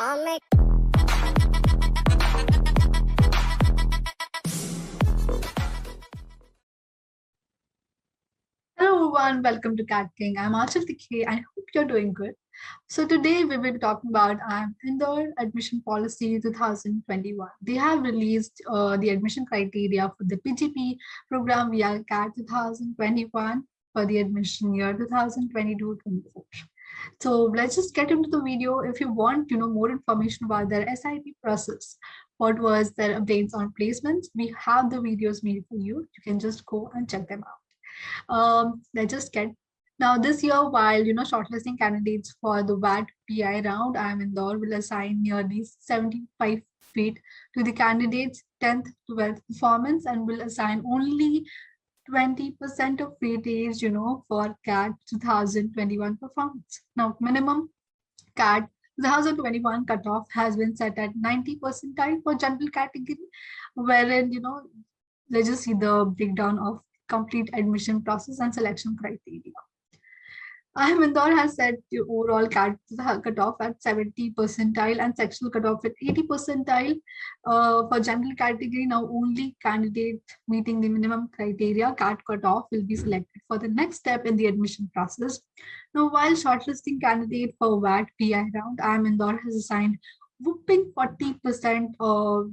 Hello everyone, welcome to CATKing. I'm K. I hope you're doing good. So today we will be talking about IIM Indore Admission Policy 2021. They have released the admission criteria for the PGP program via CAT 2021 for the admission year 2022-24. So let's just get into the video. If you want to know more information about their SIP process, what was their updates on placements, we have the videos made for you. You can just go and check them out. Let's just get now this year, while shortlisting candidates for the VAT PI round, IIM Indore will assign nearly 75 feet to the candidates' 10th, 12th performance and will assign only 20% of weightage, for CAT 2021 performance. Now, minimum CAT 2021 cutoff has been set at 90 percentile for general category, wherein, let's just see the breakdown of complete admission process and selection criteria. IIM Indore has set the overall CAT cutoff at 70 percentile and sectional cutoff at 80 percentile. For general category, now only candidate meeting the minimum criteria CAT cutoff will be selected for the next step in the admission process. Now, while shortlisting candidate for VAT PI round, IIM Indore has assigned whopping 40%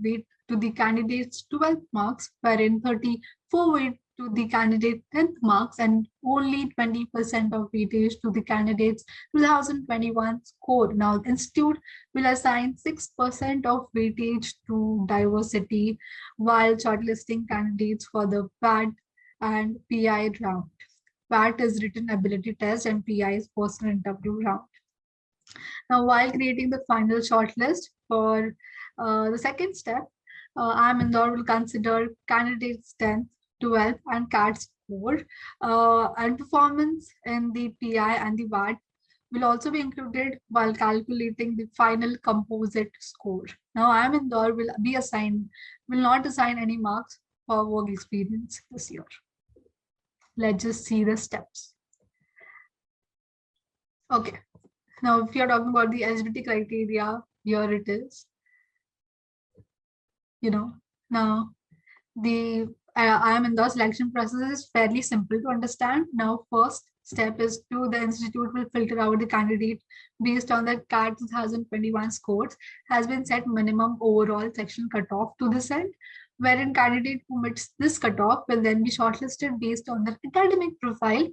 weight to the candidate's 12th marks, wherein 34 weight to the candidate 10th marks and only 20% of weightage to the candidate's 2021 score. Now, the institute will assign 6% of weightage to diversity while shortlisting candidates for the VAT and PI round. VAT is written ability test and PI is personal interview round. Now, while creating the final shortlist for the second step, IIM Indore will consider candidates 10th, 12th and CAT score and performance in the PI and the VAT will also be included while calculating the final composite score. Now, IIM Indore will not assign any marks for work experience this year. Let's just see the steps. Okay. Now, if you're talking about the eligibility criteria, here it is. Now the IIM Indore selection process is fairly simple to understand. Now, first step is the institute will filter out the candidate based on the CAT 2021 scores has been set minimum overall section cutoff to this end, wherein candidate who meets this cutoff will then be shortlisted based on their academic profile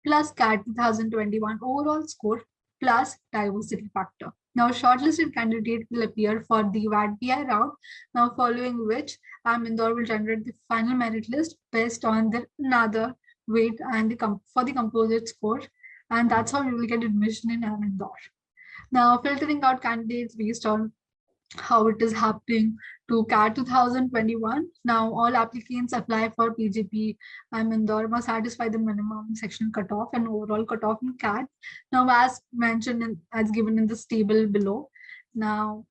plus CAT 2021 overall score plus diversity factor. Now, shortlisted candidate will appear for the VAT PI round, now following which IIM Indore will generate the final merit list based on the another weight and for the composite score, and that's how you will get admission in IIM Indore. Now, filtering out candidates based on how it is happening to CAT 2021. Now, all applicants apply for PGP IIM Indore must satisfy the minimum section cutoff and overall cutoff in CAT. Now, as mentioned as given in this table below. Now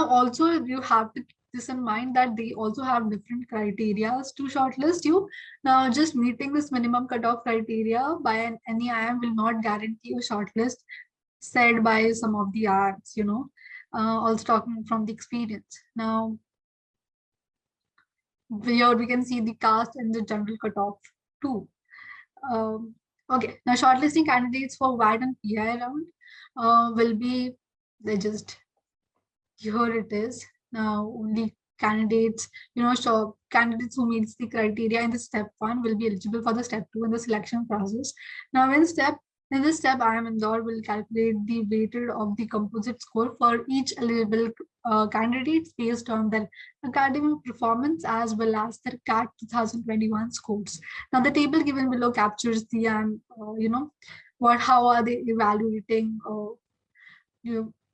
also you have to keep this in mind that they also have different criteria to shortlist you. Now, just meeting this minimum cutoff criteria by any IIM will not guarantee a shortlist said by some of the IIMs, also talking from the experience. Now, here we can see the cast and the general cutoff too. Okay, now shortlisting candidates for VAT and PI round will be, here it is. Now, only candidates, candidates who meets the criteria in the step 1 will be eligible for the step 2 in the selection process. Now, in this step, IIM Indore will calculate the weighted of the composite score for each eligible candidates based on their academic performance as well as their CAT 2021 scores. Now, the table given below captures the, how are they evaluating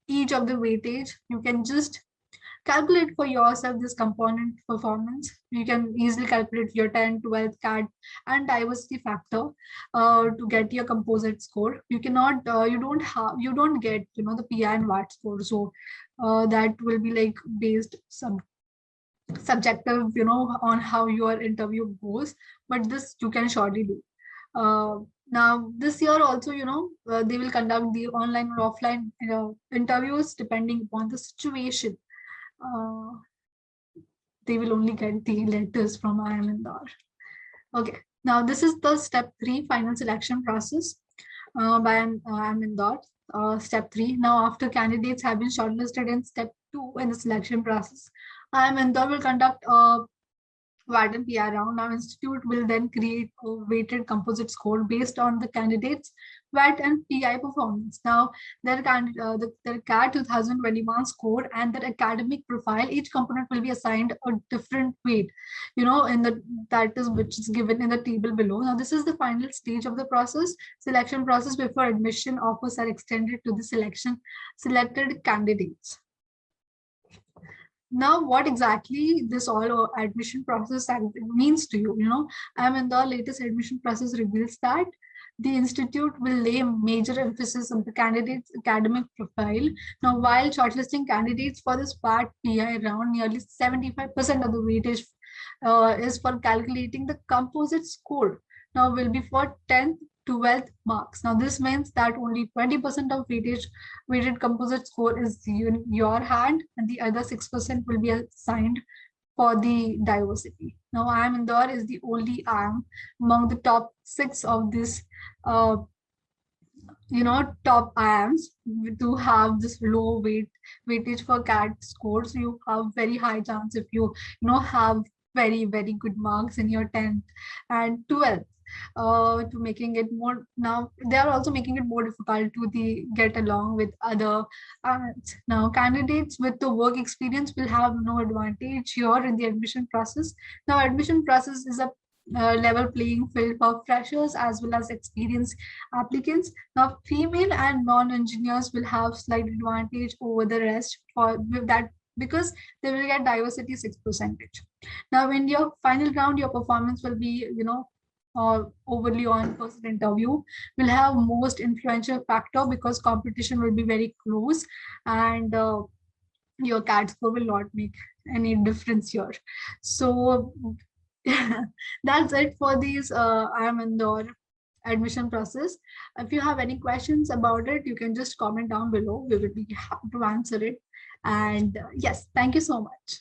each of the weightage. You can just calculate for yourself this component performance. You can easily calculate your 10, 12 CAT and diversity factor to get your composite score. You cannot, you don't get, the PI and VAT score. So that will be like based subjective, on how your interview goes. But this you can surely do. Now, this year also, they will conduct the online or offline interviews depending upon the situation. Uh, they will only get the letters from IIM Indore. Okay, now this is the step 3 final selection process by IIM Indore. Step 3. Now, after candidates have been shortlisted in step 2 in the selection process, IIM Indore will conduct a VAT and PI round. Now, institute will then create a weighted composite score based on the candidates' VAT and PI performance. Now, their CAT 2021 score and their academic profile, each component will be assigned a different weight, in the that is which is given in the table below. Now, this is the final stage of the process, selection process before admission offers are extended to the selected candidates. Now, what exactly this all admission process means to you? IIM Indore latest admission process reveals that the institute will lay major emphasis on the candidate's academic profile. Now, while shortlisting candidates for this part PI round, nearly 75% of the weightage is for calculating the composite score. Now, will be for 10th 12th marks. Now, this means that only 20% of weighted composite score is in your hand, and the other 6% will be assigned for the diversity. Now, IIM Indore is the only IIM among the top 6 of this, top IIMs to have this low weightage for CAT scores. You have very high chance if you have very, very good marks in your 10th and 12th. To making it more, now they are also making it more difficult to get along with other now candidates with the work experience will have no advantage here in the admission process. Now, admission process is a level playing field for freshers as well as experienced applicants. Now, female and non-engineers will have slight advantage over the rest for with that, because they will get diversity 6%. Now, in your final round, your performance will be, or overly on person interview will have most influential factor, because competition will be very close, and your CAT score will not make any difference here. So that's it for these IIM Indore admission process. If you have any questions about it, you can just comment down below. We will be happy to answer it. And yes, thank you so much.